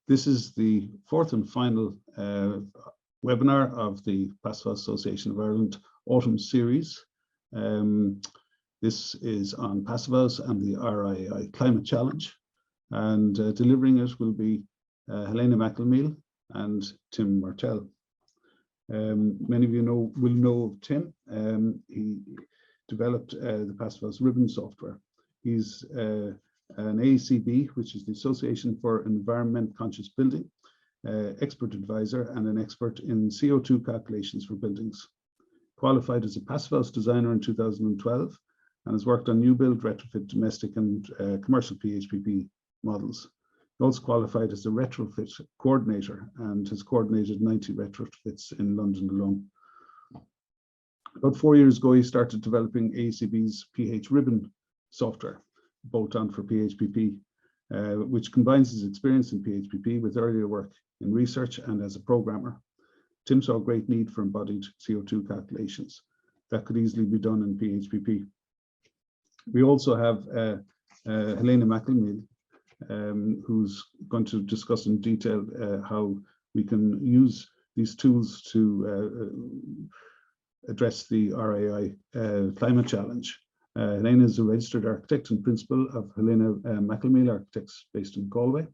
This is the fourth and final webinar of the Passivhaus Association of Ireland Autumn Series. This is on Passivhaus and the RIAI Climate Challenge, and delivering it will be Helena McElmeel and Tim Martell. Many of you will know of Tim. He developed the PHribbon software. He's an AECB, which is the Association for Environment Conscious Building, expert advisor and an expert in CO2 calculations for buildings. Qualified as a Passivhaus Designer in 2012 and has worked on new build, retrofit, domestic and commercial PHPP models. He also qualified as a Retrofit Coordinator and has coordinated 90 retrofits in London alone. About 4 years ago, he started developing AECB's PHribbon software, bolt-on for PHPP, which combines his experience in PHPP with earlier work in research and as a programmer. Tim saw a great need for embodied CO2 calculations that could easily be done in PHPP. We also have Helena McElmeel, who's going to discuss in detail how we can use these tools to address the RIAI climate challenge. Helena is a registered architect and principal of Helena McElmeel Architects based in Galway,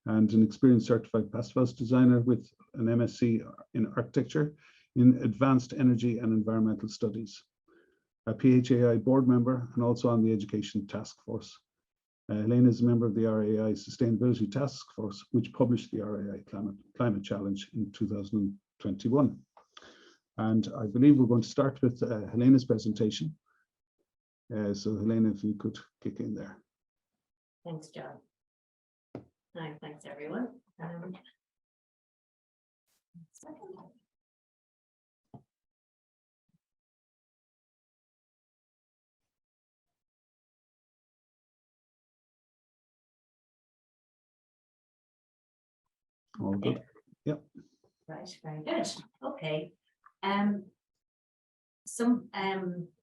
and an experienced certified Passivhaus designer with an MSc in architecture in advanced energy and environmental studies. A PHAI board member and also on the education task force. Helena is a member of the RIAI Sustainability Task Force, which published the RIAI Climate Challenge in 2021. And I believe we're going to start with Helena's presentation. So Helena, if you could kick in there. Thanks, John. Hi, thanks everyone. All good. Yep. Right, very good. Okay.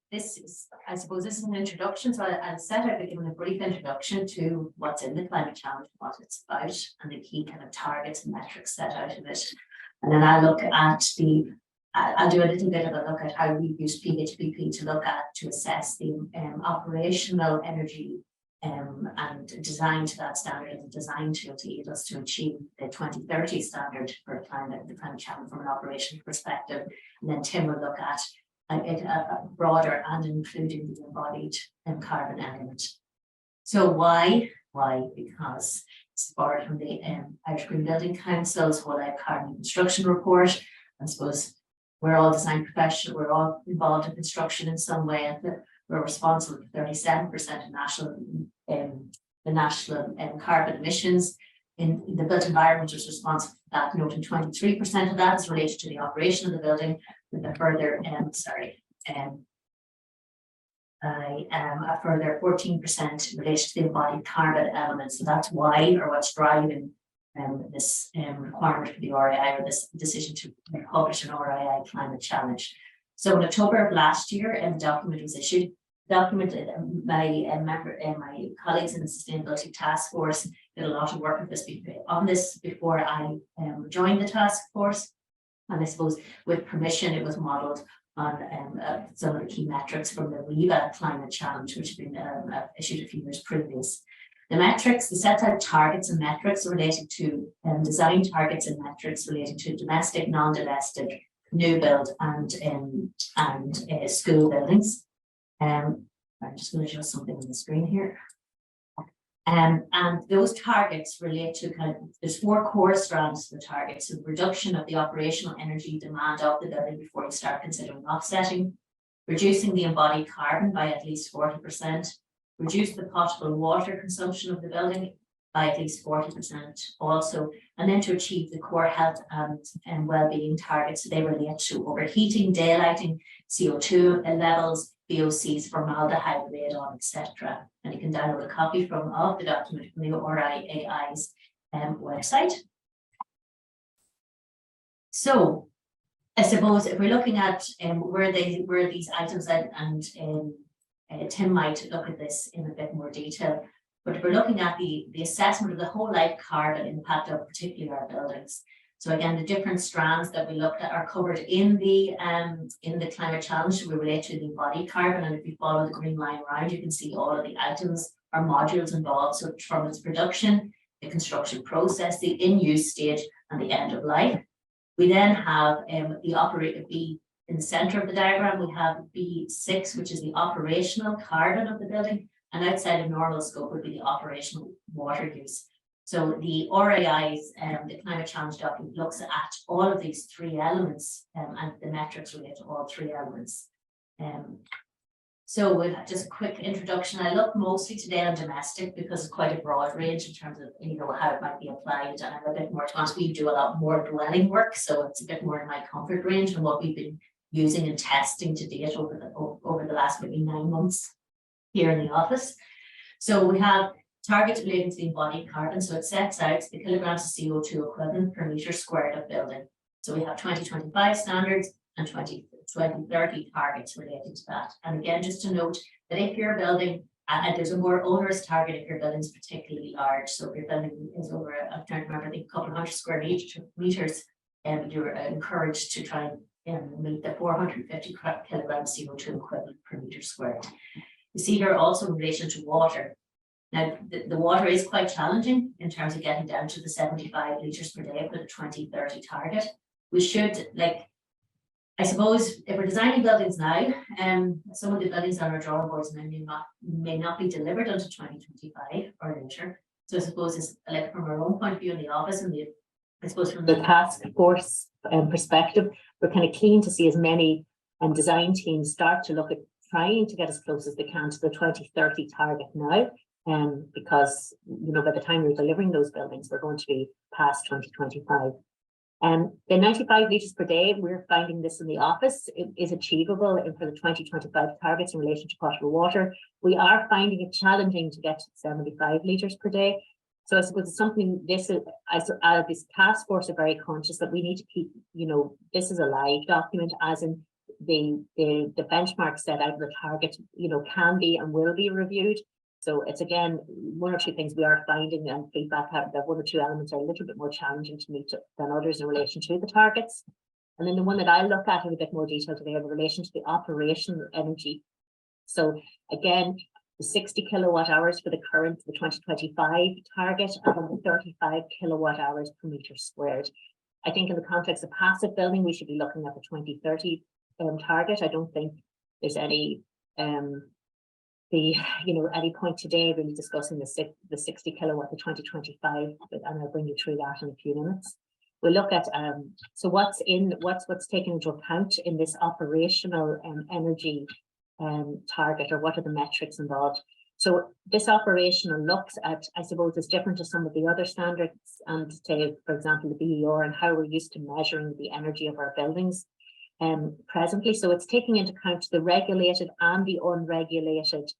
This is, I suppose, this is an introduction. So I'll start out by giving a brief introduction to what's in the climate challenge, what it's about, and the key kind of targets and metrics set out of it. And then I'll look at I'll do a little bit of a look at how we use PHPP to assess the operational energy and design to that standard as a design tool to aid us to achieve the 2030 standard for the climate challenge from an operational perspective. And then Tim will look at a broader and including the embodied carbon element. So why? Because it's borrowed from the Irish Green Building Council's Whole Life Carbon Construction Report. I suppose we're all design professionals, we're all involved in construction in some way, and we're responsible for 37% of the national carbon emissions. In the built environment is responsible for that, noting 23% of that is related to the operation of the building, with a further a further 14% related to the embodied carbon element. So that's why, or what's driving this requirement for the RIAI, or this decision to publish an RIAI climate challenge. So in October of last year, the document was issued. My colleagues in the Sustainability Task Force did a lot of work on this before I joined the task force. And I suppose with permission, it was modelled on some of the key metrics from the RIAI Climate Challenge, which had been issued a few years previous. The metrics, they set out targets and metrics related to design targets and metrics related to domestic, non-domestic, new build and school buildings. I'm just going to show something on the screen here. And those targets relate to there's 4 core strands to the targets. So reduction of the operational energy demand of the building before you start considering offsetting, reducing the embodied carbon by at least 40%, reduce the potable water consumption of the building by at least 40% also, and then to achieve the core health and well-being targets. So they relate to overheating, daylighting, CO2 levels, VOCs, formaldehyde, radon, etc. And you can download a copy of the document from the RIAI's website. So I suppose if we're looking at where these items and Tim might look at this in a bit more detail. But if we're looking at the assessment of the whole life carbon impact of particularly our buildings. So again, the different strands that we looked at are covered in the climate challenge. We relate to the embodied carbon, and if you follow the green line around, you can see all of the items or modules involved. So from its production, the construction process, the in-use stage, and the end of life. We then have the operator B in the center of the diagram. We have B6, which is the operational carbon of the building, and outside of normal scope would be the operational water use. So the RIAI's the climate challenge document looks at all of these three elements, and the metrics relate to all three elements. So we'll have just a quick introduction. I look mostly today on domestic because it's quite a broad range in terms of how it might be applied, and I'm a bit more advanced. We do a lot more dwelling work, so it's a bit more in my comfort range and what we've been using and testing to date over the last maybe 9 months here in the office. So we have targets relating to the embodied carbon. So it sets out the kilograms of CO2 equivalent per meter squared of building. So we have 2025 standards and 2030 targets relating to that. And again, just to note that if you're building, and there's a more onerous target if your building is particularly large. So if your building is over, I'm trying to remember, I think a couple of hundred square meters, you're encouraged to try and meet the 450 kilograms CO2 equivalent per meter squared. You see here also in relation to water. Now, the water is quite challenging in terms of getting down to the 75 litres per day for the 2030 target. We should, I suppose, if we're designing buildings now, some of the buildings on our drawing boards may not be delivered until 2025 or later. So I suppose it's from our own point of view in the office and I suppose from the task force perspective, we're kind of keen to see as many design teams start to look at trying to get as close as they can to the 2030 target now. Because by the time we're delivering those buildings, we're going to be past 2025. The 95 litres per day, we're finding this in the office, it is achievable for the 2025 targets in relation to potable water. We are finding it challenging to get to 75 litres per day. So I suppose it's something this task force are very conscious that we need to keep, this is a live document, as in the benchmark set out, the target, can be and will be reviewed. So it's again, one or two things we are finding and feedback out that one or two elements are a little bit more challenging to meet than others in relation to the targets. And then the one that I look at in a bit more detail today in relation to the operational energy. So again, the 60 kilowatt hours for the 2025 target and the 35 kilowatt hours per meter squared. I think in the context of passive building, we should be looking at the 2030 target. I don't think there's any any point today really discussing the 60 kilowatt, the 2025, and I'll bring you through that in a few minutes. We'll look at so what's taken into account in this operational energy target, or what are the metrics involved. So this operational looks at, I suppose it's different to some of the other standards, and say, for example, the BER and how we're used to measuring the energy of our buildings presently. So it's taking into account the regulated and the unregulated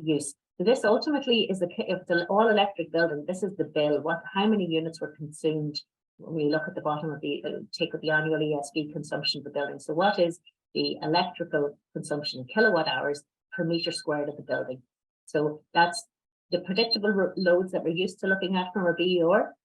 use. So this ultimately is if the all electric building, this is the bill, how many units were consumed when we look at the bottom of take the annual ESB consumption of the building. So what is the electrical consumption in kilowatt hours per meter squared of the building? So that's the predictable loads that we're used to looking at from our BER.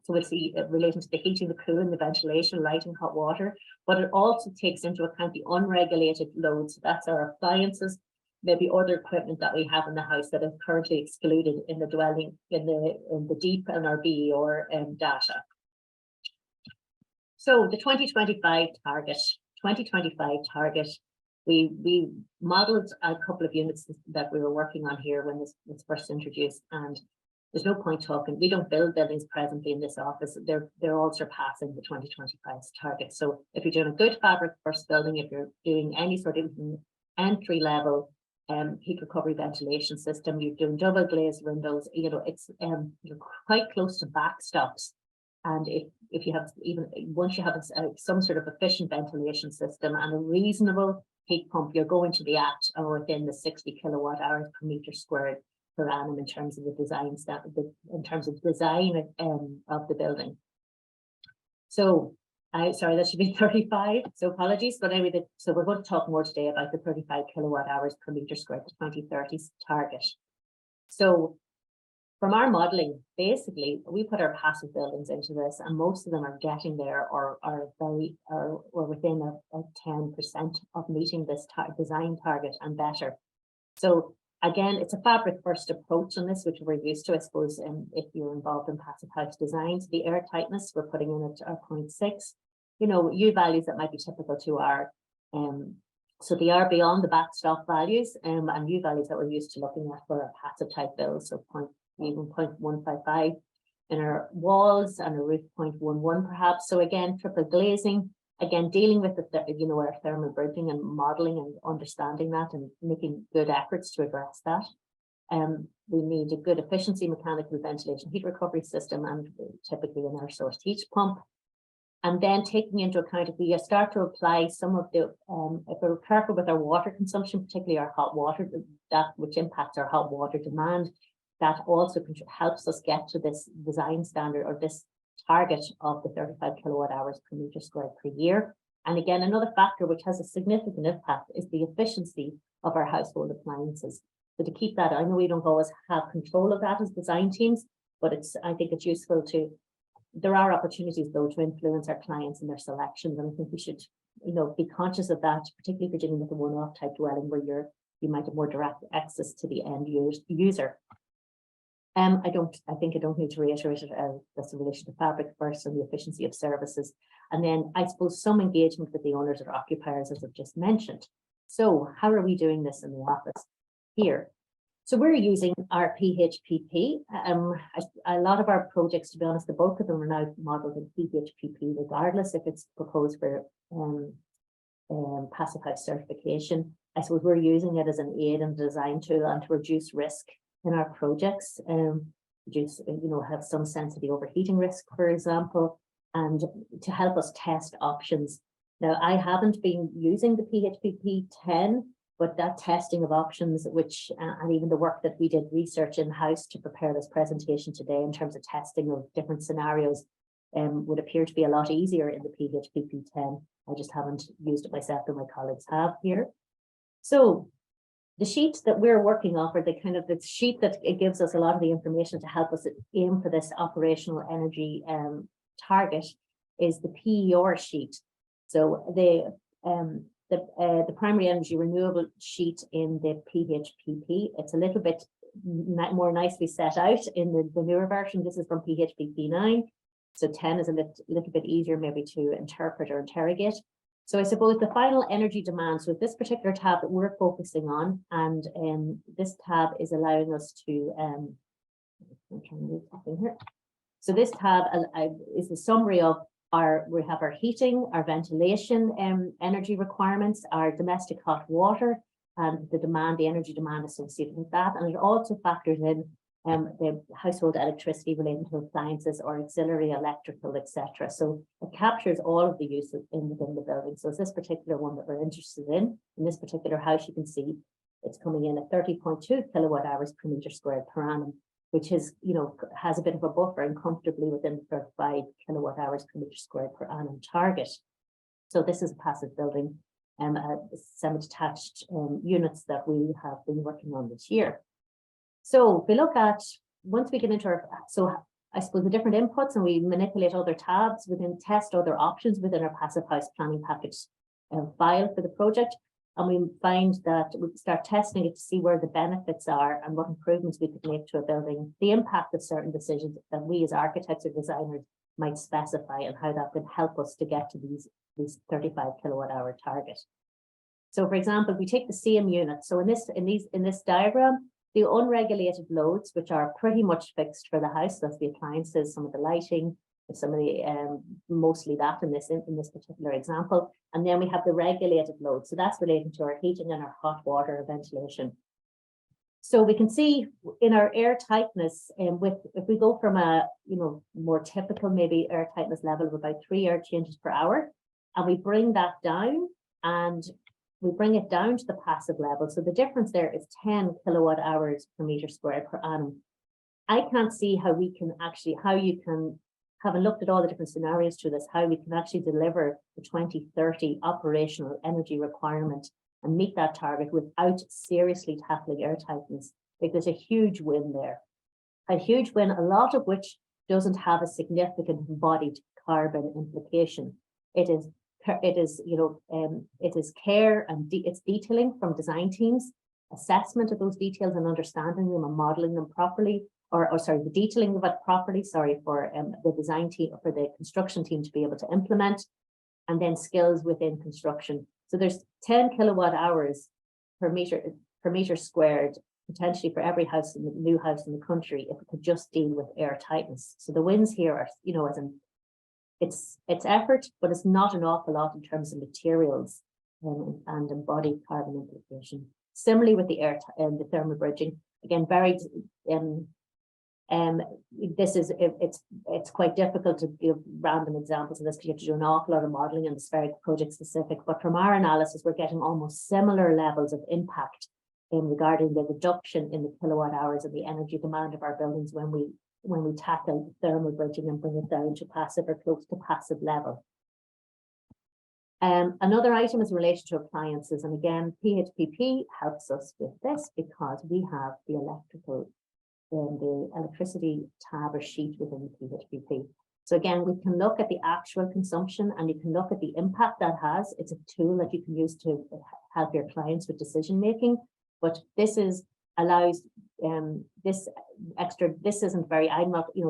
So we'll see relating to the heating, the cooling, the ventilation, lighting, hot water, but it also takes into account the unregulated loads. That's our appliances, maybe other equipment that we have in the house that is currently excluded in the dwelling, in the deep and our BER data. So the 2025 target, we modeled a couple of units that we were working on here when this was first introduced, and there's no point talking. We don't build buildings presently in this office. They're all surpassing the 2025 target. So if you're doing a good fabric first building, if you're doing any sort of entry level heat recovery ventilation system, you're doing double glazed windows, it's you're quite close to backstops. And if you have once you have some sort of efficient ventilation system and a reasonable heat pump, you're going to be at or within the 60 kilowatt hours per meter squared per annum in terms of the design of the building. So sorry, that should be 35. So apologies, but anyway, so we're going to talk more today about the 35 kilowatt hours per meter squared, the 2030 target. So from our modelling, basically, we put our passive buildings into this, and most of them are getting there or within a 10% of meeting this design target and better. So again, it's a fabric first approach on this, which we're used to, I suppose, if you're involved in passive house design. So the air tightness we're putting in at 0.6, you know, U values that might be typical to our so they are beyond the backstop values and U values that we're used to looking at for our passive type builds, so even 0.155 in our walls and a roof 0.11 perhaps. So again, triple glazing, again, dealing with the, you know, our thermal bridging and modeling and understanding that and making good efforts to address that. We need a good efficiency mechanical ventilation heat recovery system, and typically an air source heat pump. And then taking into account, if we start to apply some of the, if we're careful with our water consumption, particularly our hot water, that which impacts our hot water demand, that also helps us get to this design standard or this target of the 35 kilowatt hours per meter squared per year. And again, another factor which has a significant impact is the efficiency of our household appliances. So to keep that, I know we don't always have control of that as design teams, but I think it's useful to, there are opportunities though to influence our clients in their selections. And I think we should, you know, be conscious of that, particularly if you're dealing with a one-off type dwelling where you might have more direct access to the end user. I think I don't need to reiterate it, that's in relation to fabric first and the efficiency of services. And then I suppose some engagement with the owners or occupiers, as I've just mentioned. So how are we doing this in the office here? So we're using our PHPP. A lot of our projects, to be honest, the bulk of them are now modeled in PHPP, regardless if it's proposed for passive house certification. I suppose we're using it as an aid and design tool and to reduce risk in our projects, reduce, you know, have some sense of the overheating risk, for example, and to help us test options. Now, I haven't been using the PHPP 10, but that testing of options, which, and even the work that we did research in-house to prepare this presentation today in terms of testing of different scenarios, would appear to be a lot easier in the PHPP 10. I just haven't used it myself, and my colleagues have here. So the sheet that we're working off, or the kind of the sheet that it gives us a lot of the information to help us aim for this operational energy target, is the PER sheet. So the primary energy renewable sheet in the PHPP, it's a little bit more nicely set out in the newer version. This is from PHPP 9. So 10 is a little bit easier maybe to interpret or interrogate. So I suppose the final energy demand, so this particular tab that we're focusing on, and this tab is allowing us to, I'm trying to move something here. So this tab is a summary of we have our heating, our ventilation energy requirements, our domestic hot water, and the energy demand associated with that. And it also factors in the household electricity relating to appliances or auxiliary electrical, etc. So it captures all of the uses within the building. So it's this particular one that we're interested in this particular house, you can see it's coming in at 30.2 kilowatt hours per meter squared per annum, which is, you know, has a bit of a buffer and comfortably within the 35 kilowatt hours per meter squared per annum target. So this is a passive building, semi-detached units that we have been working on this year. So if we look at, once we get into our, so I suppose the different inputs, and we manipulate other tabs within, test other options within our passive house planning package file for the project. And we find that we start testing it to see where the benefits are and what improvements we could make to a building, the impact of certain decisions that we as architects or designers might specify, and how that could help us to get to these 35 kilowatt hour target. So for example, if we take the same unit, so in this diagram, the unregulated loads, which are pretty much fixed for the house, that's the appliances, some of the lighting, some of the mostly that in this particular example. And then we have the regulated load, so that's relating to our heating and our hot water ventilation. So we can see in our air tightness, if we go from a more typical maybe air tightness level of about 3 air changes per hour, and we bring that down and we bring it down to the passive level. So the difference there is 10 kilowatt hours per meter squared per annum. I can't see how we can actually, how you can, having looked at all the different scenarios to this, how we can actually deliver the 2030 operational energy requirement and meet that target without seriously tackling air tightness. Like, there's a huge win there. A huge win, a lot of which doesn't have a significant embodied carbon implication. It is care and it's detailing from design teams, assessment of those details and understanding them and modeling them properly, or sorry, the detailing of it properly, sorry, for the design team, for the construction team to be able to implement, and then skills within construction. So there's 10 kilowatt hours per meter squared, potentially for every house in the new house in the country, if it could just deal with air tightness. So the wins here are, as in it's effort, but it's not an awful lot in terms of materials and embodied carbon implication. Similarly with the the thermal bridging, again, very it's quite difficult to give random examples of this because you have to do an awful lot of modeling and it's very project specific. But from our analysis, we're getting almost similar levels of impact regarding the reduction in the kilowatt hours and the energy demand of our buildings when we tackle thermal bridging and bring it down to passive or close to passive level. Another item is in relation to appliances, and again, PHPP helps us with this because we have the electricity tab or sheet within the PHPP. So again, we can look at the actual consumption and you can look at the impact that has. It's a tool that you can use to help your clients with decision making, but this allows this isn't very,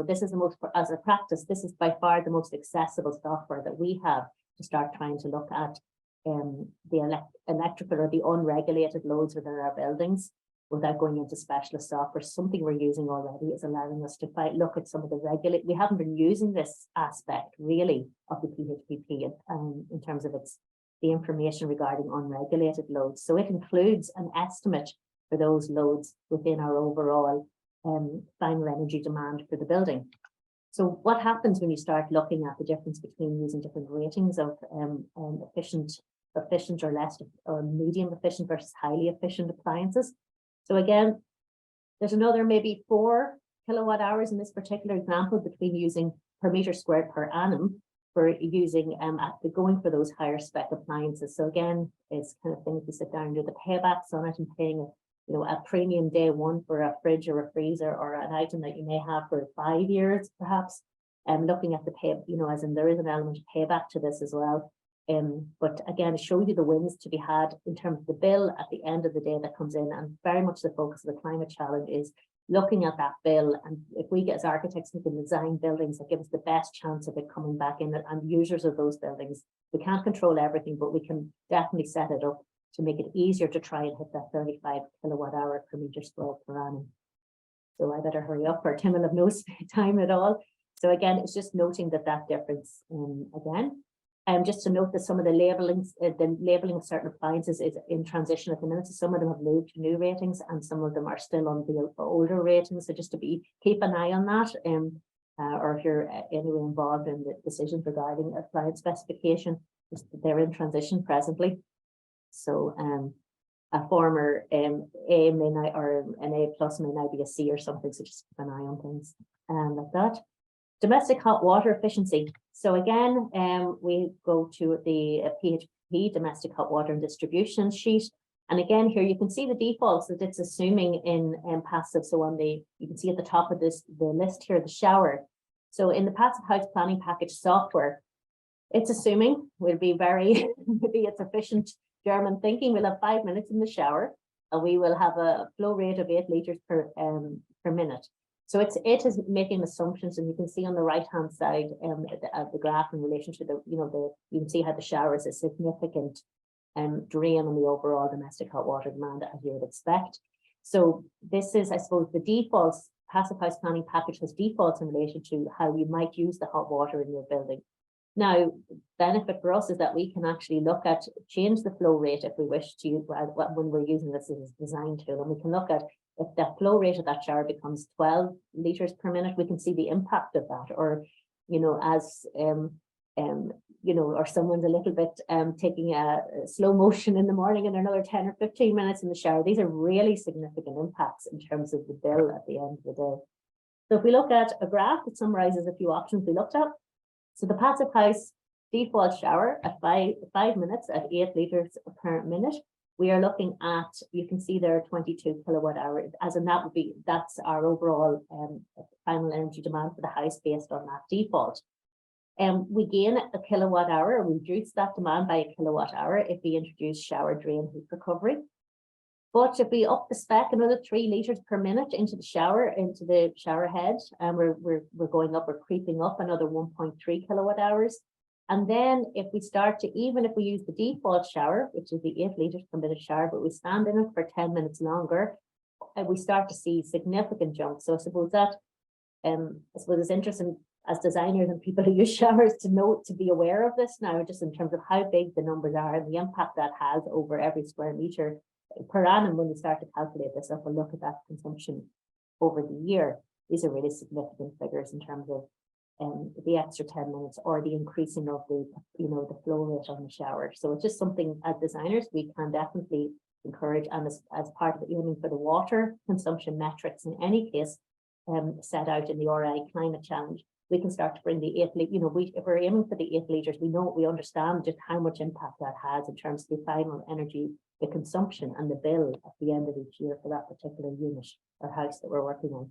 this is the most, as a practice, this is by far the most accessible software that we have to start trying to look at the electrical or the unregulated loads within our buildings without going into specialist software. Something we're using already is allowing us to look at some of the we haven't been using this aspect really of the PHPP in terms of the information regarding unregulated loads. So it includes an estimate for those loads within our overall final energy demand for the building. So what happens when you start looking at the difference between using different ratings of efficient or less or medium efficient versus highly efficient appliances? So again, there's another maybe 4 kilowatt hours in this particular example between using per meter squared per annum for using going for those higher spec appliances. So again, it's kind of things we sit down and do the paybacks on it and paying a premium day one for a fridge or a freezer or an item that you may have for 5 years perhaps, and looking at the pay, as in there is an element of payback to this as well. But again, it shows you the wins to be had in terms of the bill at the end of the day that comes in, and very much the focus of the climate challenge is looking at that bill, and if we get as architects we can design buildings that give us the best chance of it coming back in, and users of those buildings, we can't control everything, but we can definitely set it up to make it easier to try and hit that 35 kilowatt hour per meter squared per annum. So I better hurry up or Tim will have no time at all. So again, it's just noting that difference again. Just to note that some of the labeling of certain appliances is in transition at the minute. So some of them have moved to new ratings and some of them are still on the older ratings. So just to keep an eye on that, or if you're anyway involved in the decision regarding appliance specification, they're in transition presently. So a former A may now, or an A plus may now be a C or something. So just keep an eye on things like that. Domestic hot water efficiency. So again, we go to the PHPP domestic hot water and distribution sheet. And again, here you can see the defaults that it's assuming in passive. So you can see at the top of the list here, the shower. So in the passive house planning package software, it's assuming will be maybe it's efficient German thinking. We'll have 5 minutes in the shower and we will have a flow rate of 8 liters per minute. So it is making assumptions, and you can see on the right hand side of the graph in relation to you can see how the shower is a significant drain on the overall domestic hot water demand as you would expect. So this is, I suppose, the defaults. Passive house planning package has defaults in relation to how you might use the hot water in your building. Now, benefit for us is that we can actually change the flow rate if we wish to, when we're using this as a design tool, and we can look at if the flow rate of that shower becomes 12 liters per minute, we can see the impact of that. Or, as or someone's a little bit taking a slow motion in the morning and another 10 or 15 minutes in the shower. These are really significant impacts in terms of the bill at the end of the day. So if we look at a graph that summarizes a few options we looked at. So the passive house default shower at 5 minutes at 8 liters per minute. we are looking at, you can see there 22 kilowatt hour, as in that's our overall final energy demand for the house based on that default. We gain a kilowatt hour, we reduce that demand by a kilowatt hour if we introduce shower drain heat recovery. But if we up the spec another 3 litres per minute into the shower head, and we're going up, we're creeping up another 1.3 kilowatt hours. And then if we start to, even if we use the default shower, which is the 8 litres per minute shower, but we stand in it for 10 minutes longer, we start to see significant jumps. So I suppose that, it's interesting as designers and people who use showers to be aware of this now, just in terms of how big the numbers are and the impact that has over every square metre per annum. When we start to calculate this up and look at that consumption over the year, these are really significant figures in terms of the extra 10 minutes or the increasing of the flow rate on the shower. So it's just something as designers we can definitely encourage, and as part of aiming for the water consumption metrics in any case set out in the RIAI climate challenge, we can start to bring the 8 litres, if we're aiming for the 8 litres, we understand just how much impact that has in terms of the final energy, the consumption and the bill at the end of each year for that particular unit or house that we're working on.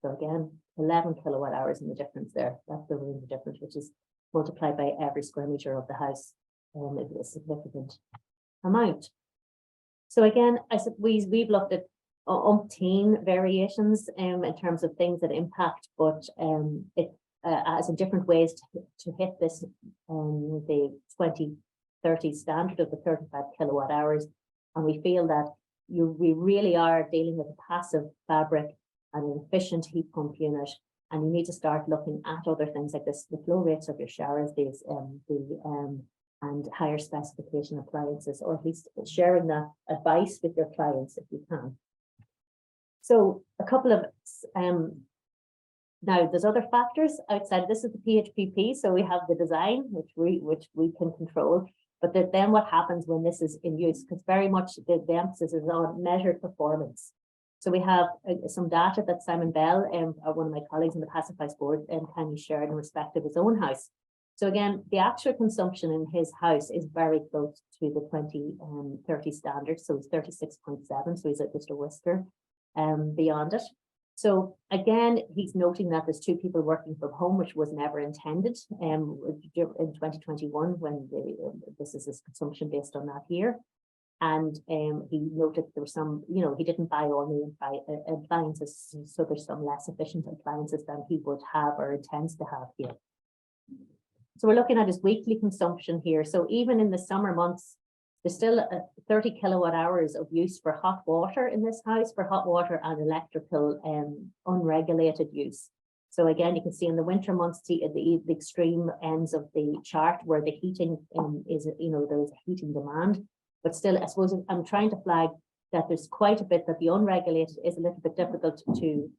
So again, 11 kilowatt hours in the difference there. That's the range of difference, which is multiplied by every square metre of the house. It's a significant amount. So again, I said we've looked at umpteen variations in terms of things that impact, but it has different ways to hit this the 2030 standard of the 35 kilowatt hours, and we feel that we really are dealing with a passive fabric and an efficient heat pump unit, and you need to start looking at other things like this, the flow rates of your showers, these and higher specification appliances, or at least sharing that advice with your clients if you can. So a couple of now there's other factors outside. This is the PHPP, so we have the design which we can control, but then what happens when this is in use, because very much the emphasis is on measured performance. So we have some data that Simon Bell, one of my colleagues in the Passivhaus board, kindly shared in respect of his own house. So again, the actual consumption in his house is very close to the 2030 standard. So it's 36.7. So he's just a whisker beyond it. So again, he's noting that there's 2 people working from home, which was never intended in 2021 when this is his consumption based on that year. And he noted there were some, he didn't buy all new appliances, so there's some less efficient appliances than he would have or intends to have here. So we're looking at his weekly consumption here. So even in the summer months, there's still 30 kilowatt hours of use for hot water in this house, for hot water and electrical unregulated use. So again, you can see in the winter months, the extreme ends of the chart where the heating is, there's a heating demand. But still, I suppose I'm trying to flag that there's quite a bit that the unregulated is a little bit difficult to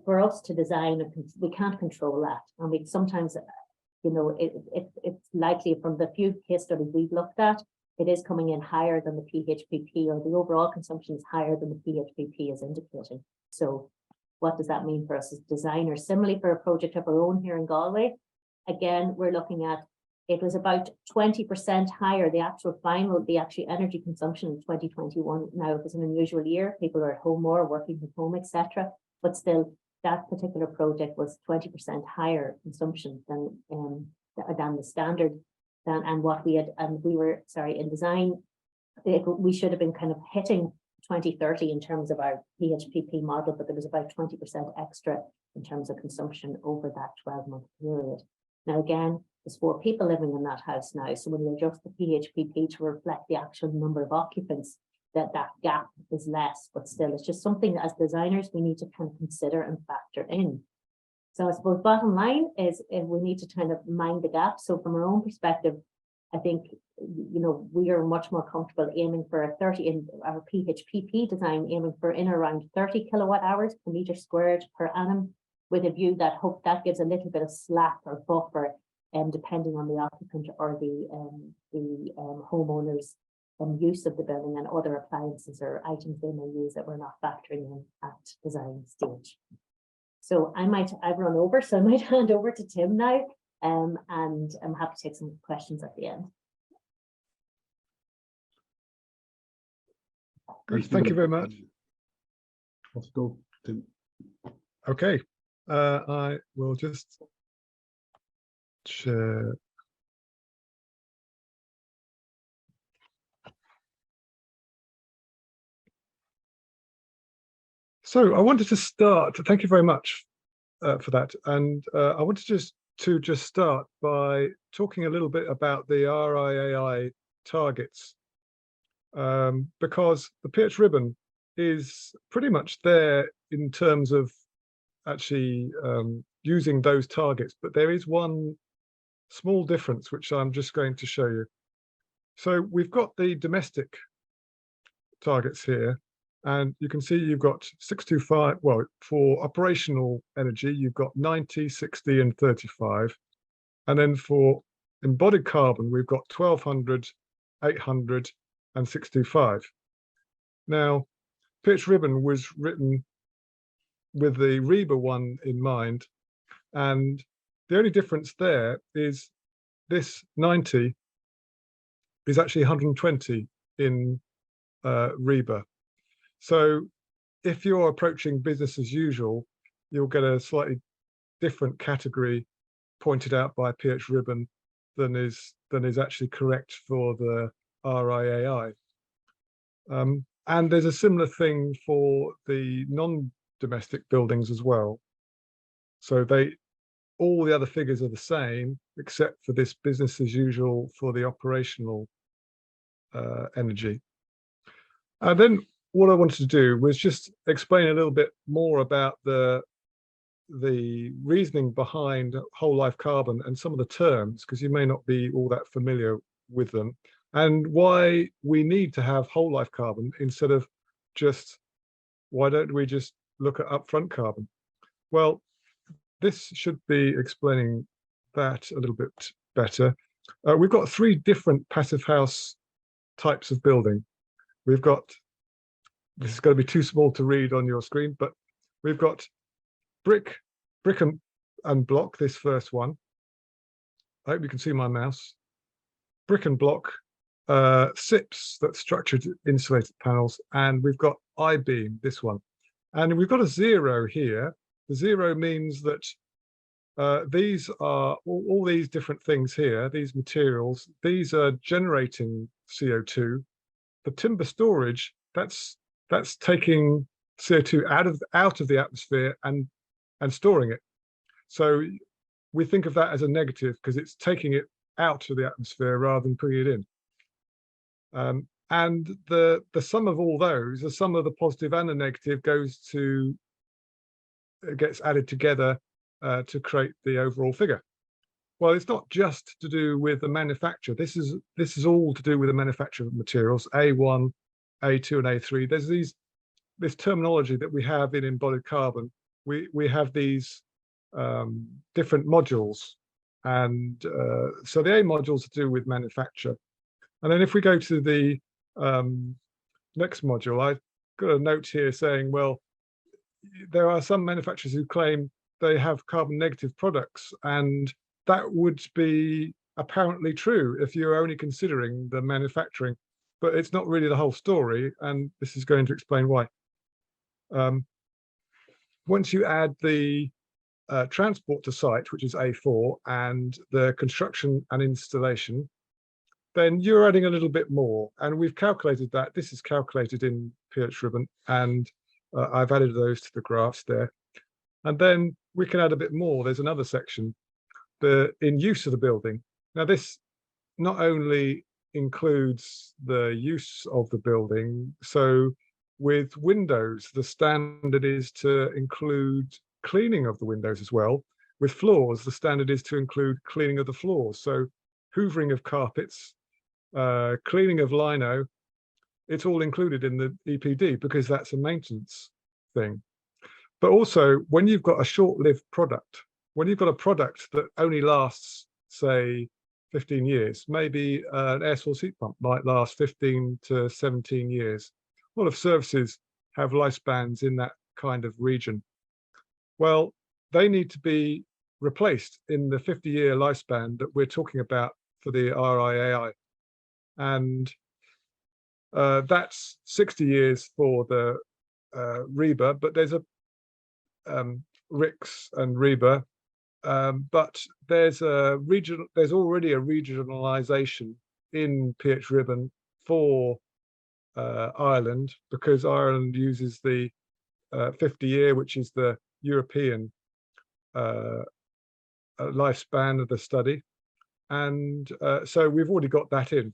for us to design. We can't control that, and we sometimes, it's likely from the few case studies we've looked at, it is coming in higher than the PHPP, or the overall consumption is higher than the PHPP is indicating. So what does that mean for us as designers? Similarly, for a project of our own here in Galway, again, we're looking at, it was about 20% higher, the actual energy consumption in 2021. Now, it was an unusual year, people are at home more, working from home, etc. But still, that particular project was 20% higher consumption than the standard, and what we had, and we were, in design, we should have been kind of hitting 2030 in terms of our PHPP model, but there was about 20% extra in terms of consumption over that 12-month period. Now, again, there's 4 people living in that house now. So when you adjust the PHPP to reflect the actual number of occupants, that gap is less, but still it's just something that as designers we need to kind of consider and factor in. So I suppose bottom line is we need to kind of mind the gap. So from our own perspective, I think, we are much more comfortable aiming for a 30 in our PHPP design, aiming for in around 30 kilowatt hours per meter squared per annum, with a view that that gives a little bit of slack or buffer, depending on the occupant or the homeowner's use of the building and other appliances or items they may use that we're not factoring in at design stage. So I've run over, so I might hand over to Tim now, and I'm happy to take some questions at the end. Great, thank you very much. Let's go, Tim. Okay, I will just share. So I wanted to start, thank you very much for that. And I wanted to just start by talking a little bit about the RIAI targets, because the PHribbon is pretty much there in terms of actually using those targets, but there is one small difference which I'm just going to show you. So we've got the domestic targets here, and you can see you've got 625, well, for operational energy, you've got 90, 60 and 35. And then for embodied carbon, we've got 1200, 800 and 625. Now, PHribbon was written with the RIBA one in mind, and the only difference there is this 90 is actually 120 in RIBA. So if you're approaching business as usual, you'll get a slightly different category pointed out by PHribbon than is actually correct for the RIAI. And there's a similar thing for the non-domestic buildings as well. So all the other figures are the same, except for this business as usual for the operational energy. And then what I wanted to do was just explain a little bit more about the reasoning behind whole life carbon and some of the terms, because you may not be all that familiar with them, and why we need to have whole life carbon instead of just, why don't we just look at upfront carbon? Well, this should be explaining that a little bit better. We've got three different passive house types of building. We've got, this is going to be too small to read on your screen, but we've got brick and block, this first one. I hope you can see my mouse. Brick and block, SIPs, that's structured insulated panels, and we've got I-beam, this one. And we've got a zero here. The zero means that these are all these different things here, these materials, these are generating CO2. For timber storage, that's taking CO2 out of the atmosphere and storing it. So we think of that as a negative because it's taking it out of the atmosphere rather than putting it in. And the sum of all those, the sum of the positive and the negative gets added together to create the overall figure. Well, it's not just to do with the manufacture. This is all to do with the manufacture of materials, A1, A2 and A3. There's this terminology that we have in embodied carbon. We have these different modules, and so the A modules to do with manufacture. And then if we go to the next module, I've got a note here saying, well, there are some manufacturers who claim they have carbon negative products, and that would be apparently true if you're only considering the manufacturing, but it's not really the whole story, and this is going to explain why. Once you add the transport to site, which is A4, and the construction and installation, then you're adding a little bit more, and we've calculated that. This is calculated in PHribbon, and I've added those to the graphs there. And then we can add a bit more. There's another section, the in use of the building. Now this not only includes the use of the building, so with windows, the standard is to include cleaning of the windows as well. With floors, the standard is to include cleaning of the floors. So hoovering of carpets, cleaning of lino, it's all included in the EPD because that's a maintenance thing. But also, when you've got a short-lived product, when you've got a product that only lasts, say, 15 years, maybe an air source heat pump might last 15 to 17 years. A lot of services have lifespans in that kind of region. Well, they need to be replaced in the 50-year lifespan that we're talking about for the RIAI. And That's 60 years for the RIBA, but there's a RICS and RIBA, but there's already a regionalisation in PHribbon for Ireland, because Ireland uses the 50-year, which is the European lifespan of the study, and so we've already got that in.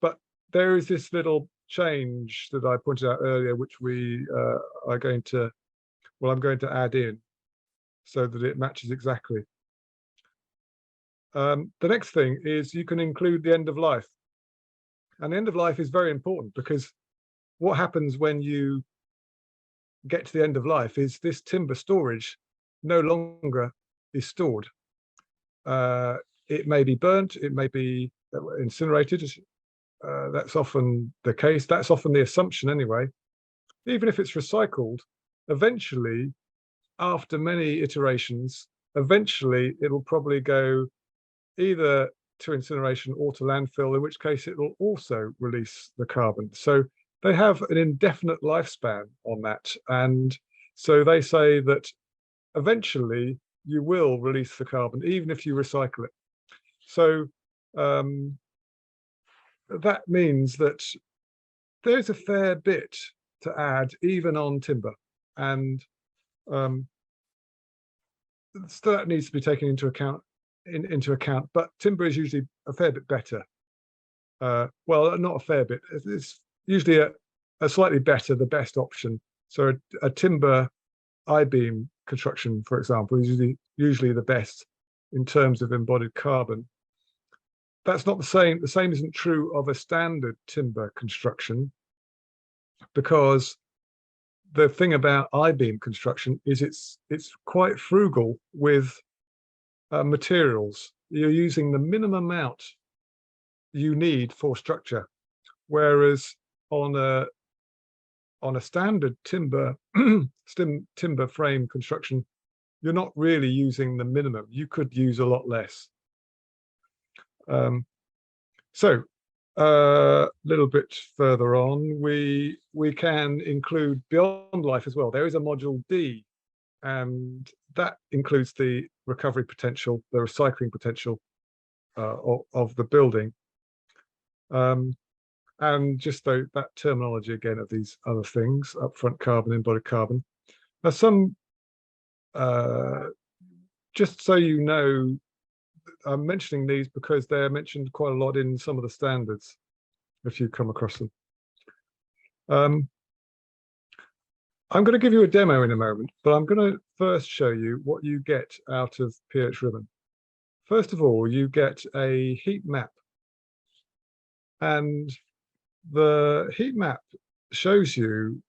But there is this little change that I pointed out earlier, which we are going to, well, I'm going to add in so that it matches exactly. The next thing is you can include the end of life. And the end of life is very important, because what happens when you get to the end of life is this timber storage no longer is stored. It may be burnt, it may be incinerated. That's often the case. That's often the assumption anyway. Even if it's recycled, eventually, after many iterations, eventually it'll probably go either to incineration or to landfill, in which case it will also release the carbon. So they have an indefinite lifespan on that. And so they say that eventually you will release the carbon, even if you recycle it. So that means that there's a fair bit to add, even on timber. And so that needs to be taken into account. But timber is usually a fair bit better. Well, not a fair bit. It's usually a slightly better, the best option. So a timber I-beam construction, for example, is usually the best in terms of embodied carbon. That's not the same. The same isn't true of a standard timber construction, because the thing about I-beam construction is it's quite frugal with materials. You're using the minimum amount you need for structure, whereas on a standard timber timber frame construction, you're not really using the minimum. You could use a lot less. So a little bit further on, we can include beyond life as well. There is a module D, and that includes the recovery potential, the recycling potential of the building. And just that terminology again of these other things: upfront carbon, embodied carbon. Now, some just so you know, I'm mentioning these because they're mentioned quite a lot in some of the standards, if you come across them. I'm going to give you a demo in a moment, but I'm going to first show you what you get out of PHribbon. First of all, you get a heat map, and the heat map shows you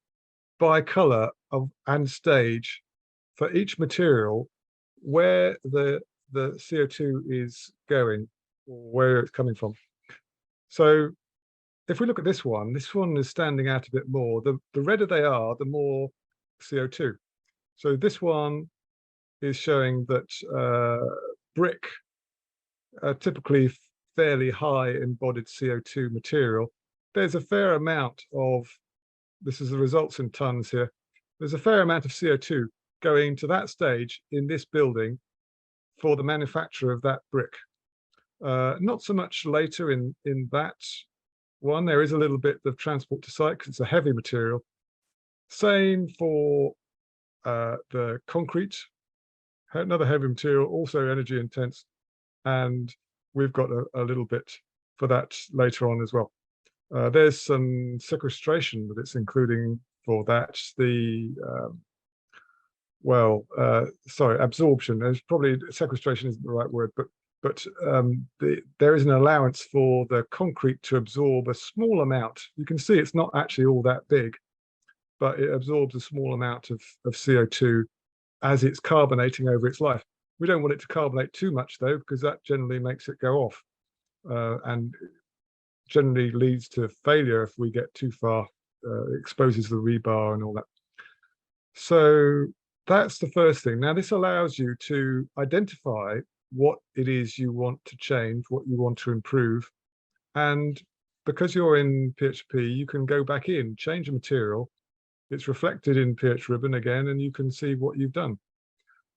by color and stage for each material where the CO2 is going, or where it's coming from. So if we look at this one is standing out a bit more. The redder they are, the more CO2. So this one is showing that brick, typically fairly high embodied CO2 material, there's a fair amount of, this is the results in tons here, there's a fair amount of CO2 going to that stage in this building for the manufacture of that brick. Not so much later in that one. There is a little bit of transport to site because it's a heavy material. Same for the concrete, another heavy material, also energy intense, and we've got a little bit for that later on as well. There's some sequestration that it's including for that. The absorption. There's probably, sequestration isn't the right word, but there is an allowance for the concrete to absorb a small amount. You can see it's not actually all that big, but it absorbs a small amount of CO2 as it's carbonating over its life. We don't want it to carbonate too much though, because that generally makes it go off and generally leads to failure if we get too far, exposes the rebar and all that. So that's the first thing. Now, this allows you to identify what it is you want to change, what you want to improve, and because you're in PHP, you can go back in, change a material. It's reflected in PHribbon again, and you can see what you've done.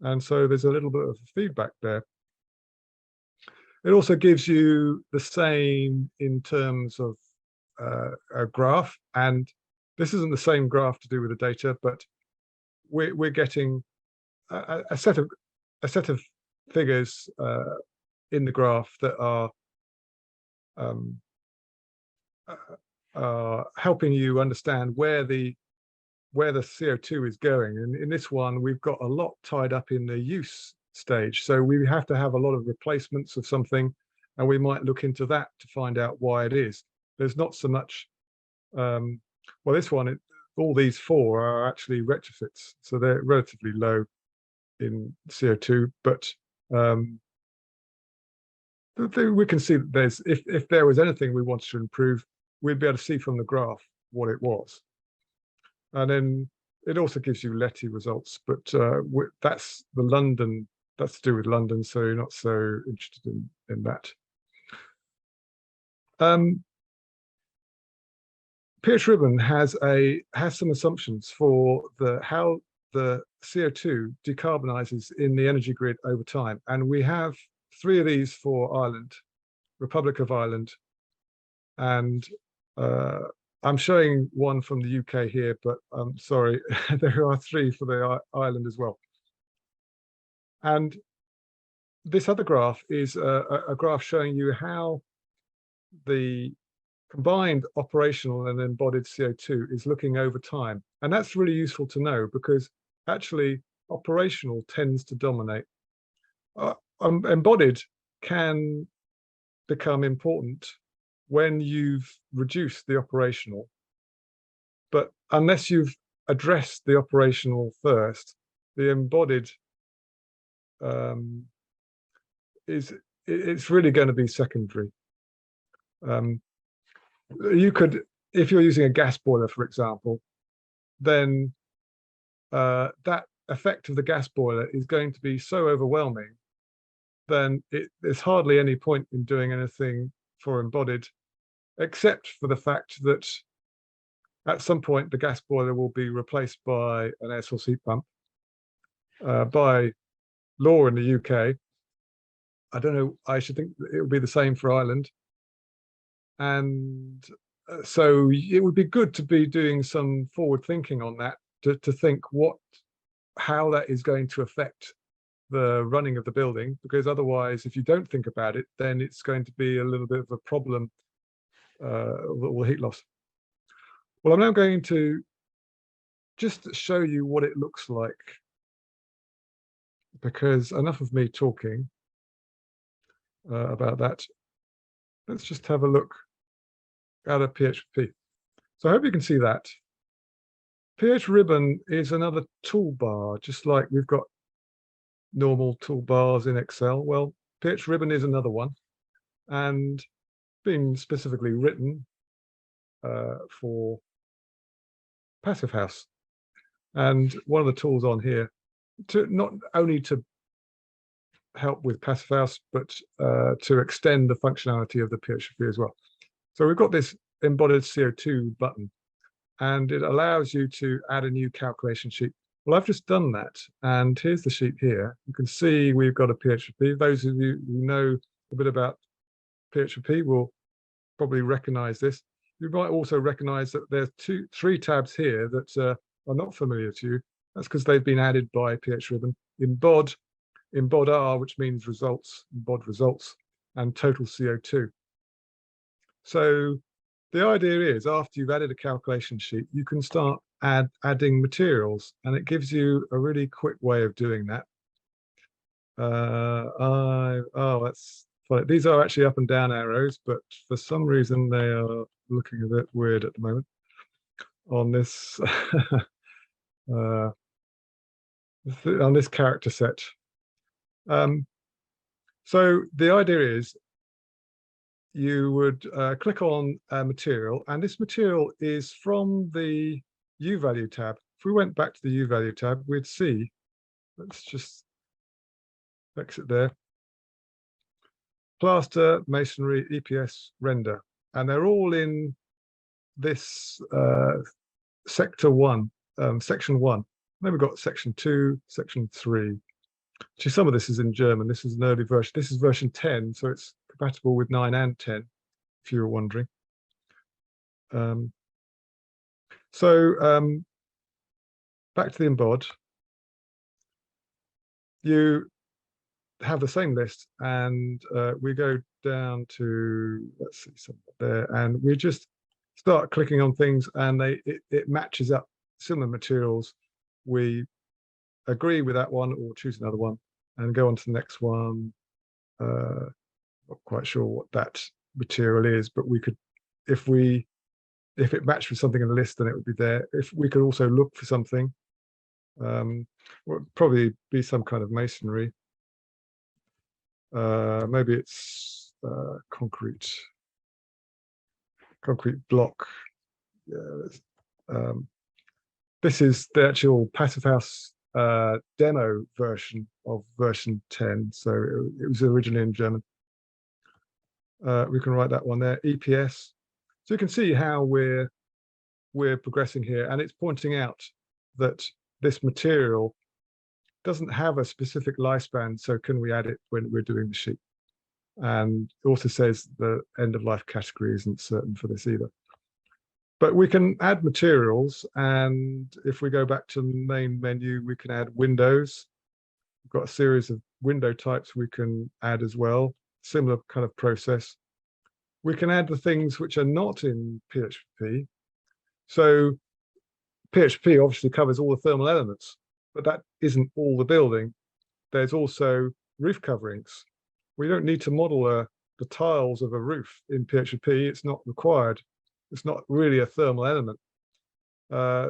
And so there's a little bit of feedback there. It also gives you the same in terms of a graph, and this isn't the same graph to do with the data, but we're getting a set of figures in the graph that are helping you understand where the CO2 is going. And in this one, we've got a lot tied up in the use stage. So we have to have a lot of replacements of something, and we might look into that to find out why it is. There's not so much, well, this one, all these four are actually retrofits. So they're relatively low in CO2, but we can see that there's, if there was anything we wanted to improve, we'd be able to see from the graph what it was. And then it also gives you Letty results, but that's the London, that's to do with London, so you're not so interested in that. PHribbon has some assumptions for how the CO2 decarbonizes in the energy grid over time, and we have 3 of these for Ireland, Republic of Ireland, and I'm showing one from the UK here, but I'm sorry, there are 3 for the Ireland as well. And this other graph is a graph showing you how the combined operational and embodied CO2 is looking over time. And that's really useful to know, because actually operational tends to dominate. Embodied can become important when you've reduced the operational, but unless you've addressed the operational first, the embodied it's really going to be secondary. You could, if you're using a gas boiler, for example, then that effect of the gas boiler is going to be so overwhelming, then there's hardly any point in doing anything for embodied, except for the fact that at some point the gas boiler will be replaced by an air source heat pump by law in the UK. I don't know, I should think it will be the same for Ireland. And so it would be good to be doing some forward thinking on that, to think how that is going to affect the running of the building, because otherwise, if you don't think about it, then it's going to be a little bit of a problem with heat loss. Well, I'm now going to just show you what it looks like, because enough of me talking about that. Let's just have a look at a PHP. So I hope you can see that. PHribbon is another toolbar, just like we've got normal toolbars in Excel. Well, PHribbon is another one, and being specifically written for Passivhaus. And one of the tools on here, not only to help with Passivhaus, but to extend the functionality of the PHP as well. So we've got this embodied CO2 button, and it allows you to add a new calculation sheet. Well, I've just done that, and here's the sheet here. You can see we've got a PHP. Those of you who know a bit about PHP will probably recognize this. You might also recognize that there's 3 tabs here that are not familiar to you. That's because they've been added by PHribbon. Embod R, which means results, embod results, and total CO2. So the idea is, after you've added a calculation sheet, you can start adding materials, and it gives you a really quick way of doing that. Oh, that's funny. These are actually up and down arrows, but for some reason they are looking a bit weird at the moment on this on this character set. So the idea is, you would click on a material, and this material is from the U-value tab. If we went back to the U-value tab, we'd see, let's just exit there, plaster, masonry, EPS, render. and they're all in this section 1. Then we've got section 2, section 3. Actually, some of this is in German. This is an early version. This is version 10, so it's compatible with 9 and 10, if you were wondering. Back to the embod. You have the same list, and we go down to, let's see, something there, and we just start clicking on things, and it matches up similar materials. We agree with that one or choose another one and go on to the next one. Not quite sure what that material is, but we could, if it matched with something in the list, then it would be there. If we could also look for something, would probably be some kind of masonry. Maybe it's concrete block. Yeah, this is the actual Passivhaus demo version of version 10, so it was originally in German. We can write that one there, EPS. So you can see how we're progressing here, and it's pointing out that this material doesn't have a specific lifespan, so can we add it when we're doing the sheet? And it also says the end of life category isn't certain for this either. But we can add materials, and if we go back to the main menu, we can add windows. We've got a series of window types we can add as well, similar kind of process. We can add the things which are not in PHPP. So PHPP obviously covers all the thermal elements, but that isn't all the building. There's also roof coverings. We don't need to model the tiles of a roof in PHPP. It's not required. It's not really a thermal element.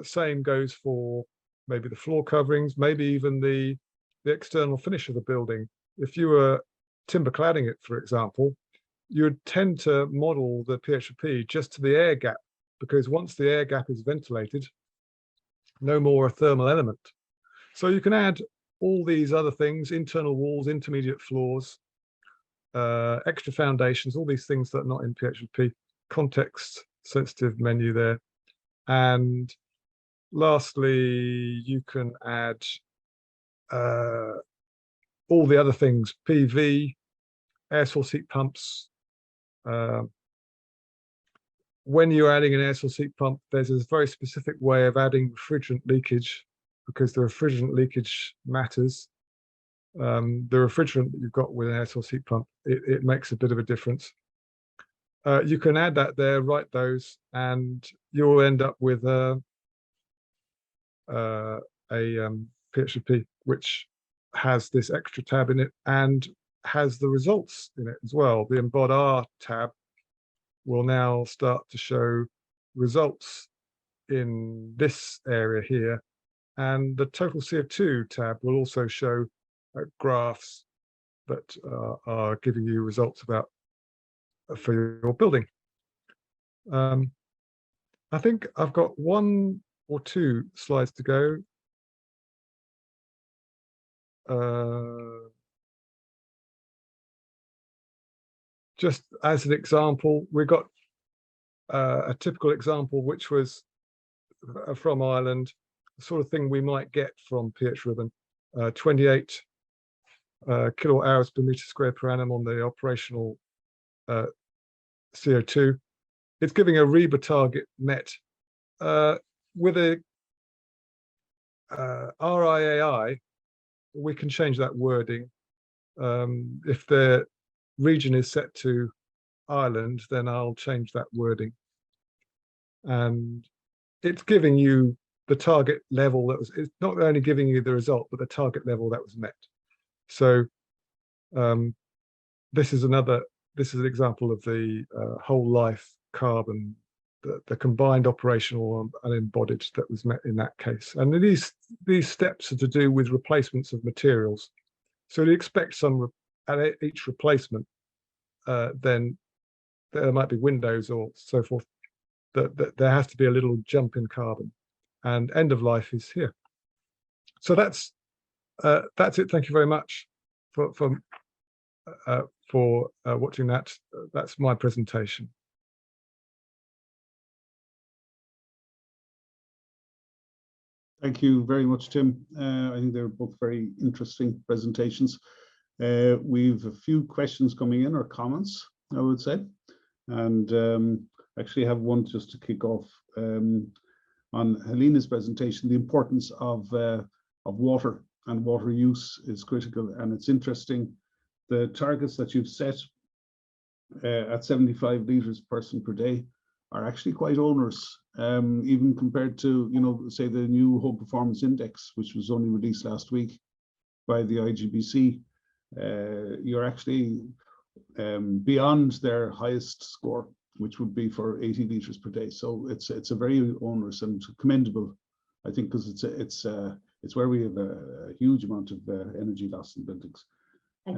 Same goes for maybe the floor coverings, maybe even the external finish of the building. If you were timber cladding it, for example, you would tend to model the PHPP just to the air gap, because once the air gap is ventilated, no more a thermal element. So you can add all these other things, internal walls, intermediate floors, extra foundations, all these things that are not in PHPP, context sensitive menu there. And lastly, you can add all the other things, PV, air source heat pumps. When you're adding an air source heat pump, there's a very specific way of adding refrigerant leakage, because the refrigerant leakage matters. The refrigerant that you've got with an air source heat pump, it makes a bit of a difference. You can add that there, write those, and you'll end up with a PHPP which has this extra tab in it and has the results in it as well. The Embod R tab will now start to show results in this area here, and the total CO2 tab will also show graphs that are giving you results about for your building. I think I've got 1 or 2 slides to go. Just as an example, we got a typical example, which was from Ireland, the sort of thing we might get from PHribbon, 28 kilowatt hours per meter square per annum on the operational CO2. It's giving a RIBA target met with a RIAI. We can change that wording. If the region is set to Ireland, then I'll change that wording. And it's giving you the target level that was, it's not only giving you the result, but the target level that was met. So this is an example of the whole life carbon, the combined operational and embodied that was met in that case. And these steps are to do with replacements of materials. So you expect some at each replacement, then there might be windows or so forth, that there has to be a little jump in carbon, and end of life is here. So that's it. Thank you very much for watching that. That's my presentation. Thank you very much, Tim. I think they're both very interesting presentations. We've a few questions coming in, or comments, I would say, and actually have one just to kick off on Helena's presentation. The importance of water and water use is critical, and it's interesting the targets that you've set at 75 litres per person per day are actually quite onerous, even compared to, you know, say the new Home Performance Index, which was only released last week by the IGBC. You're actually beyond their highest score, which would be for 80 litres per day. So it's a very onerous and commendable, I think, because it's where we have a huge amount of energy loss in buildings. I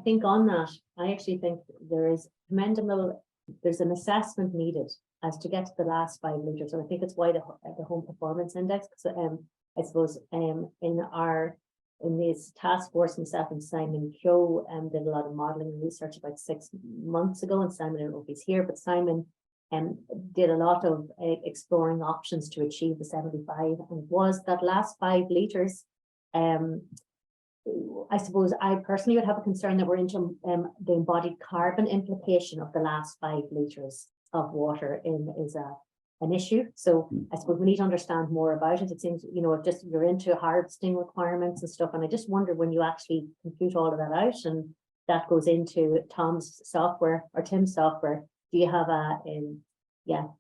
think on that, I actually think there is commendable. There's an assessment needed as to get to the last 5 litres, and I think it's why the Home Performance Index. Because I suppose in this task force, myself and Simon Keogh did a lot of modelling and research about 6 months ago, and Simon, I don't know if he's here, but Simon did a lot of exploring options to achieve the 75, and was that last 5 litres. I suppose I personally would have a concern that we're into the embodied carbon implication of the last 5 litres of water is an issue. So I suppose we need to understand more about it. It seems, you know, just you're into harvesting requirements and stuff, and I just wonder when you actually compute all of that out and that goes into Tom's software or Tim's software, do you have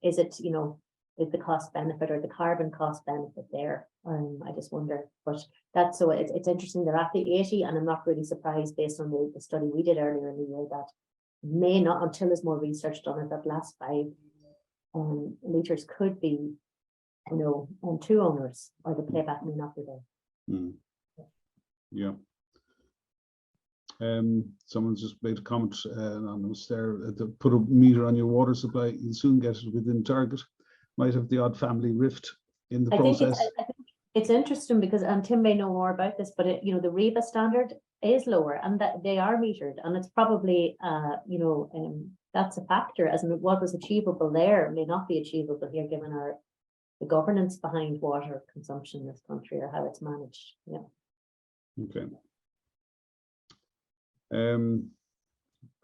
is it, you know, is the cost benefit or the carbon cost benefit there? I just wonder, but that's so it's interesting they're at the 80, and I'm not really surprised based on the study we did earlier in the year that may not, until there's more research done it, that last 5 litres could be, you know, too onerous, or the payback may not be there. Yeah. Someone's just made a comment anonymous there. To put a meter on your water supply, you'll soon get it within target. Might have the odd family rift in the process. I think it's interesting because, and Tim may know more about this, but you know, the RIBA standard is lower, and that they are metered, and it's probably you know, that's a factor, as in what was achievable there may not be achievable here, given the governance behind water consumption in this country, or how it's managed. Yeah. Okay.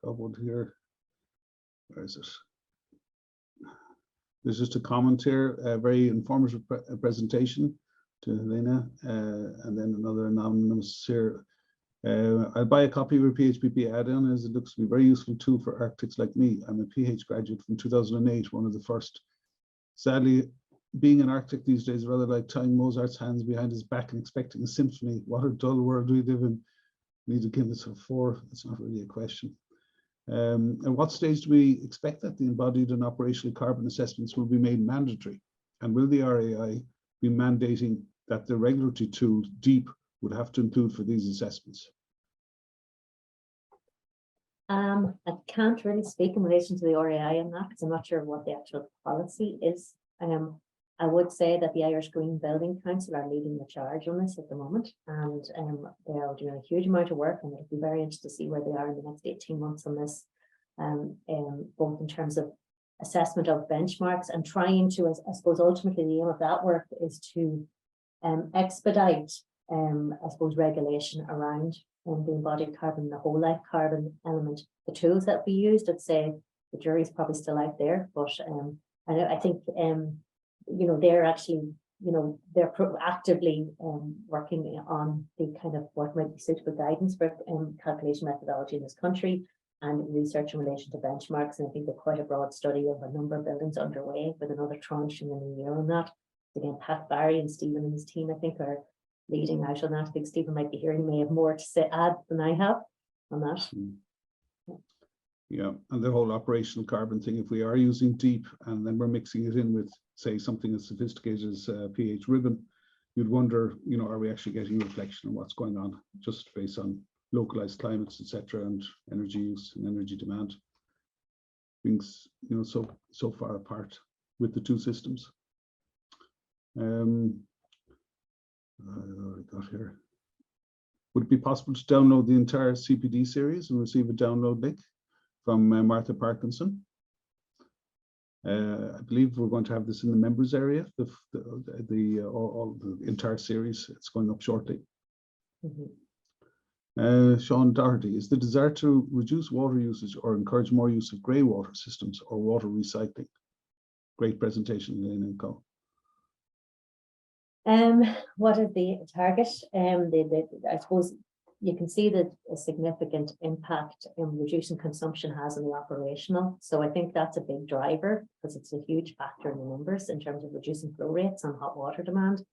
Got one here. Where is it? There's just a comment here, a very informative presentation to Helena, and then another anonymous here. I'll buy a copy of your PHPP add-on, as it looks to be a very useful tool for architects like me. I'm a PH graduate from 2008, one of the first. Sadly, being an architect these days is rather like tying Mozart's hands behind his back and expecting a symphony. What a dull world we live in. Need to give this a 4. That's not really a question. At what stage do we expect that the embodied and operational carbon assessments will be made mandatory? And will the RIAI be mandating that the regulatory tool, DEEP, would have to include for these assessments? I can't really speak in relation to the RIAI on that, because I'm not sure what the actual policy is. I would say that the Irish Green Building Council are leading the charge on this at the moment, and they are doing a huge amount of work, and it'll be very interesting to see where they are in the next 18 months on this, both in terms of assessment of benchmarks and trying to, I suppose, ultimately the aim of that work is to expedite, I suppose, regulation around the embodied carbon, the whole life carbon element. The tools that we used, I'd say the jury's probably still out there, but I think you know, they're actually, you know, they're actively working on the kind of what might be suitable guidance for calculation methodology in this country and research in relation to benchmarks. And I think there's quite a broad study of a number of buildings underway, with another tranche in the new year on that. Again, Pat Barry and Stephen and his team, I think, are leading out on that. I think Stephen might be here, he may have more to add than I have on that. Yeah, and the whole operational carbon thing, if we are using DEEP and then we're mixing it in with, say, something as sophisticated as PHribbon, you'd wonder, you know, are we actually getting a reflection on what's going on just based on localized climates, etc., and energy use and energy demand? Things, you know, so far apart with the two systems. I got here. Would it be possible to download the entire CPD series and receive a download link from Martha Parkinson? I believe we're going to have this in the members area, all the entire series. It's going up shortly. Sean Doherty, is the desire to reduce water usage or encourage more use of grey water systems or water recycling? Great presentation, Helena and Co. What is the target? I suppose you can see that a significant impact in reducing consumption has on the operational. So I think that's a big driver because it's a huge factor in the numbers in terms of reducing flow rates on hot water demand.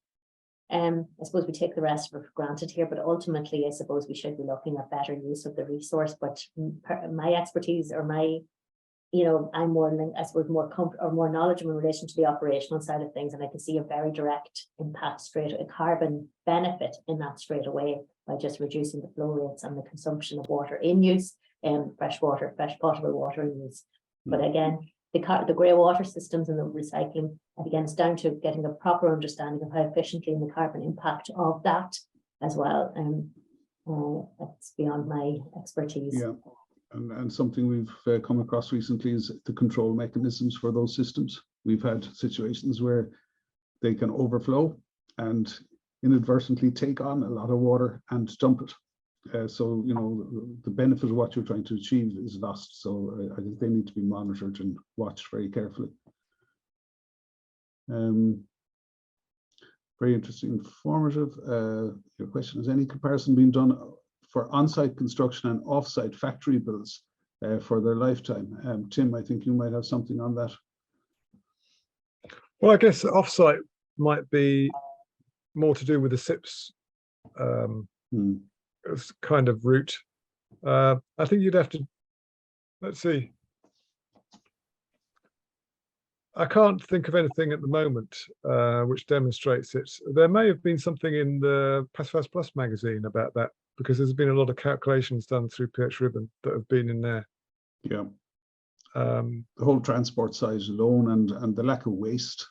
I suppose we take the rest for granted here, but ultimately, I suppose we should be looking at better use of the resource. But my expertise or my, I'm more, I suppose, more knowledgeable in relation to the operational side of things, and I can see a very direct impact a carbon benefit in that straight away by just reducing the flow rates and the consumption of water in use, fresh potable water in use. But again, the grey water systems and the recycling, and again, it's down to getting a proper understanding of how efficiently and the carbon impact of that as well. That's beyond my expertise. Yeah, and something we've come across recently is the control mechanisms for those systems. We've had situations where they can overflow and inadvertently take on a lot of water and dump it. So, the benefit of what you're trying to achieve is lost. So I think they need to be monitored and watched very carefully. Very interesting, informative. Your question, has any comparison been done for on-site construction and off-site factory builds for their lifetime? Tim, I think you might have something on that. Well, I guess off-site might be more to do with the SIPs kind of route. I think you'd have to, let's see. I can't think of anything at the moment which demonstrates it. There may have been something in the Passivhaus Plus magazine about that, because there's been a lot of calculations done through PHribbon that have been in there. Yeah. The whole transport side alone and the lack of waste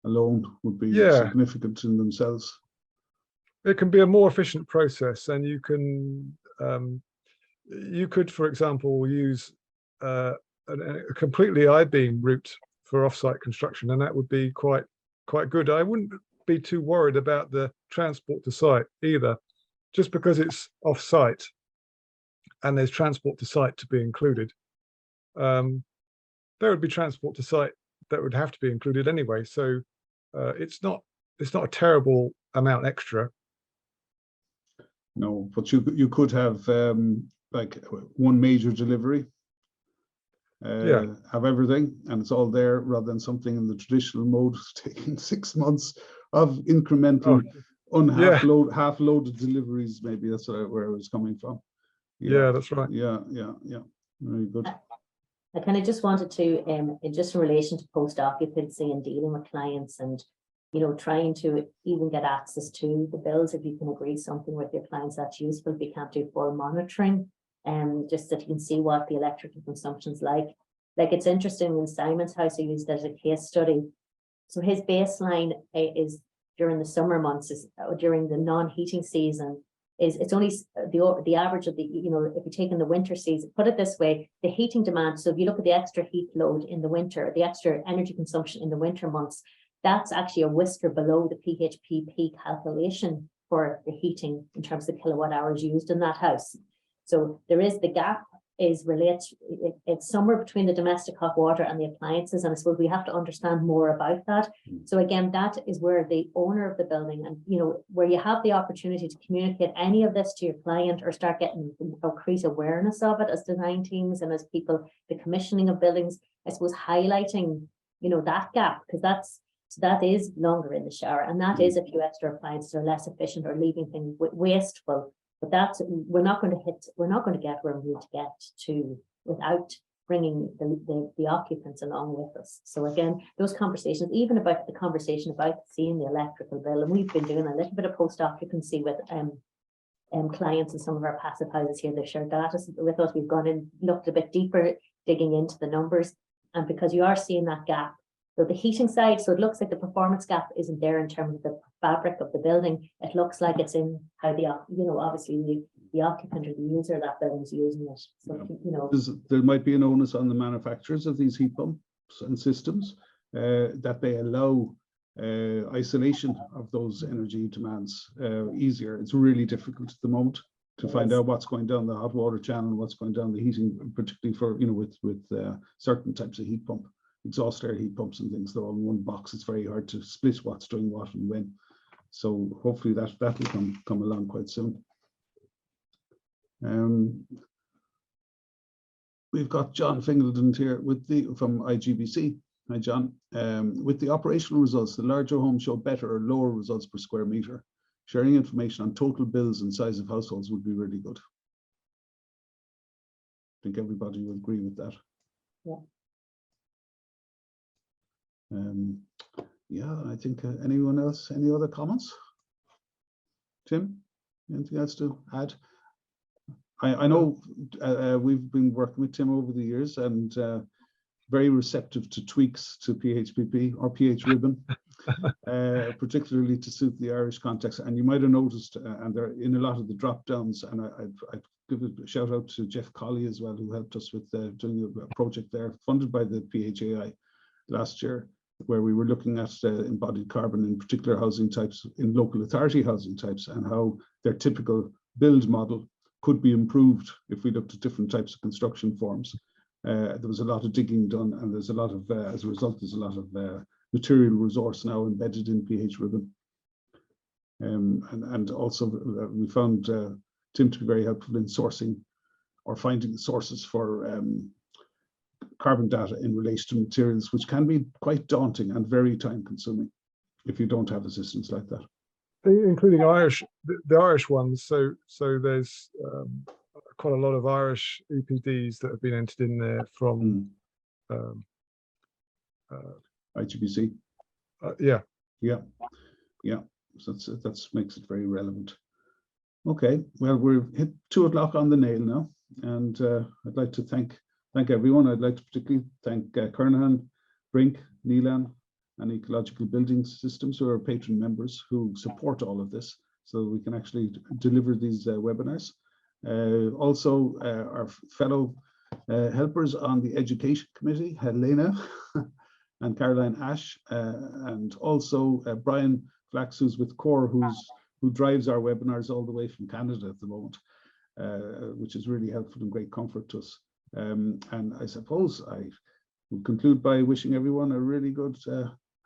alone would be significant in themselves. It can be a more efficient process, and you can you could, for example, use a completely I-beam route for off-site construction, and that would be quite good. I wouldn't be too worried about the transport to site either, just because it's off-site and there's transport to site to be included. There would be transport to site that would have to be included anyway, so it's not a terrible amount extra. No, but you could have like one major delivery, have everything, and it's all there, rather than something in the traditional mode taking 6 months of incremental half-loaded deliveries. Maybe that's where I was coming from. Yeah, that's right. Yeah, very good. I kind of just wanted to, just in relation to post-occupancy and dealing with clients and, trying to even get access to the bills, if you can agree something with your clients that's useful. If you can't do full monitoring, just that you can see what the electrical consumption's like. Like, it's interesting, in Simon's house, I used as a case study. So his baseline is during the summer months, during the non-heating season, it's only the average of the, if you take in the winter season, put it this way, the heating demand. So if you look at the extra heat load in the winter, the extra energy consumption in the winter months, that's actually a whisker below the PHPP calculation for the heating in terms of kilowatt hours used in that house. So there is the gap it's somewhere between the domestic hot water and the appliances, and I suppose we have to understand more about that. So again, that is where the owner of the building, and where you have the opportunity to communicate any of this to your client or start getting increased awareness of it as design teams and as people, the commissioning of buildings, I suppose highlighting that gap, because that is longer in the shower, and that is a few extra appliances are less efficient or leaving things wasteful. But we're not going to get where we need to get to without bringing the occupants along with us. So again, those conversations, even about the conversation about seeing the electrical bill, and we've been doing a little bit of post-occupancy with clients in some of our passive houses here. They've shared data with us. We've gone in, looked a bit deeper, digging into the numbers, and because you are seeing that gap. So the heating side, so it looks like the performance gap isn't there in terms of the fabric of the building. It looks like it's in how obviously the occupant or the user of that building is using it. So, there might be an onus on the manufacturers of these heat pumps and systems that they allow isolation of those energy demands easier. It's really difficult at the moment to find out what's going down the hot water channel, what's going down the heating, particularly for, you know, with certain types of heat pump, exhaust air heat pumps and things. They're all in one box. It's very hard to split what's doing what and when. So hopefully that will come along quite soon. We've got John Fingleton here from IGBC. Hi, John. With the operational results, the larger homes show better or lower results per square meter. Sharing information on total bills and size of households would be really good. I think everybody would agree with that. Yeah. Yeah, I think anyone else, any other comments? Tim, anything else to add? I know we've been working with Tim over the years and very receptive to tweaks to PHPP or PHribbon, particularly to suit the Irish context. And you might have noticed, and they're in a lot of the drop downs, and I'd give a shout out to Jeff Colley as well, who helped us with doing a project there funded by the PHAI last year, where we were looking at embodied carbon in particular housing types, in local authority housing types, and how their typical build model could be improved if we looked at different types of construction forms. There was a lot of digging done, and there's a lot of, as a result, there's a lot of material resource now embedded in PHribbon. And also we found Tim to be very helpful in sourcing or finding the sources for carbon data in relation to materials, which can be quite daunting and very time consuming if you don't have assistance like that. Including the Irish ones. So there's quite a lot of Irish EPDs that have been entered in there from IGBC. Yeah. So that makes it very relevant. Okay, well, we've hit 2 o'clock on the nail now, and I'd like to thank everyone. I'd like to particularly thank Kernahan, Brink, Neelan, and Ecological Building Systems, who are patron members who support all of this, so we can actually deliver these webinars. Also, our fellow helpers on the Education Committee, Helena and Caroline Ash, and also Brian Flax, who's with CORE, who drives our webinars all the way from Canada at the moment, which is really helpful and great comfort to us. And I suppose I will conclude by wishing everyone a really good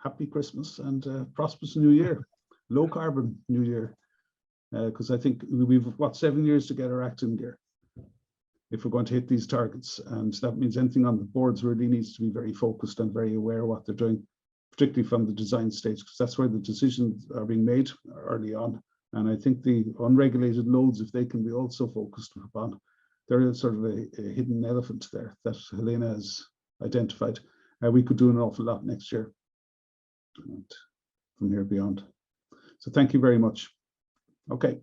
happy Christmas and prosperous New Year, low carbon New Year, because I think we've 7 years to get our act in gear if we're going to hit these targets, and that means anything on the boards really needs to be very focused and very aware of what they're doing, particularly from the design stage, because that's where the decisions are being made early on. And I think the unregulated loads, if they can be also focused upon, they're sort of a hidden elephant there that Helena has identified. We could do an awful lot next year and from here beyond. So thank you very much. Okay.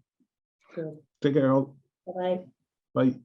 Sure. Take care all. Bye-bye. Bye.